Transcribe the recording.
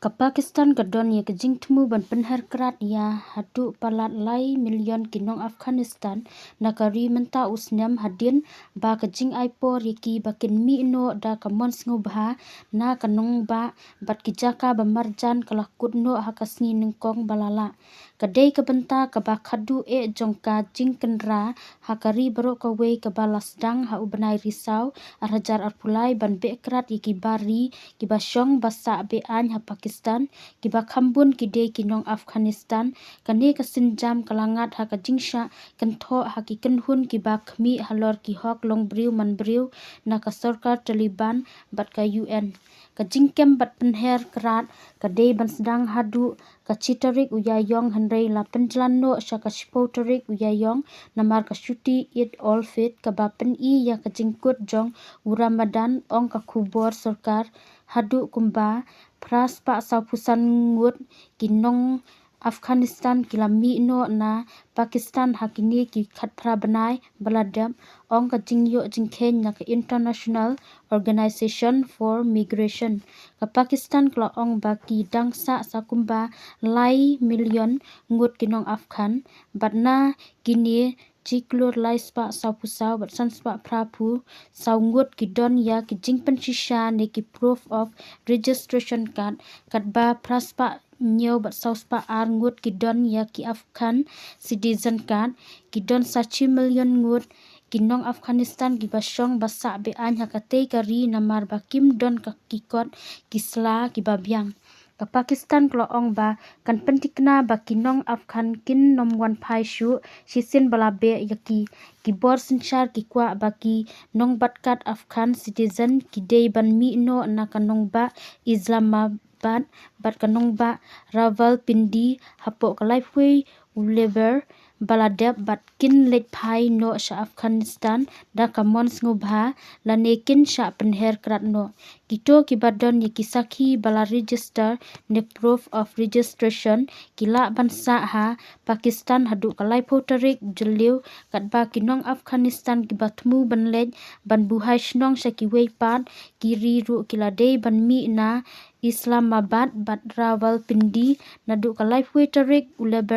Ke Pakistan kedon ye kejing temu ban penher kerat ya hatu palat lai million kinong Afghanistan nakari menta usnyam hadin ba kejing aipor yeki bakin mi no da kamon ngubha na kanong ba bat kijaka bamarjan kelakut no hakasni ningkong balala kadai kebenta keba khadu jongka jing kenra hakari berok kawe kebalas dang ha ubenai risau arhajar arpulai ban be kerat yeki bari kibasyong basa be an ha Pakistan kiba khambun kidei kinong Afghanistan kane kasinjam kalangat ha kajingsha kentho ha ki kenhun kiba khmi halor ki hok longbriu manbriu na ka sarkar Taliban bat ka UN kajingkem bat penher kerat kadei ban sedang hadu kacitarik uyayong handai la penjalan no sya kashpotarik uyayong namar kasyuti it all fit kabapen I ya kajingkut jong Ramadan ong kakubor sarkar hadu kumba pras pa saupusan ngut kinong Afghanistan kilami no na Pakistan hakini ki khatpra banai baladam ong kajingyo jingkhen na ka International Organization for Migration ka Pakistan kla ong baki dangsa sakumba lai million ngut kinong Afghan batna kini jiklur lai spa saupusau bat sanspa prapu saungut kidon ya kijing pensisha ne ki proof of registration card katba praspa nyo bat sauspa arngut kidon ya ki Afghan citizen card kidon sachi million ngut kinong Afghanistan gibasyong basa be an hakate kari namar bakim don kakikot kisla kibabyang ka Pakistan klo ong ba kan pentikna ba kinong Afghan kin nomwan phai shu sisin balabe yaki kibor sinchar ki kwa baki nong batkat Afghan citizen kidei ban mi no na kanong ba Islamabad bat kanong ba Rawalpindi hapo kalai phui ulever baladep bat kin let phai no sha Afghanistan da kamon ngubha lanekin sha penher krat no kito kibadon yikisaki bala register ne proof of registration kila bansa ha Pakistan hadu kalai photarik jeliu katba kinong Afghanistan kibatmu banlej ban buhai shnong shakiwei pat kiri ru kiladei ban mi na Islamabad bat Rawalpindi nadu kalai photarik uleber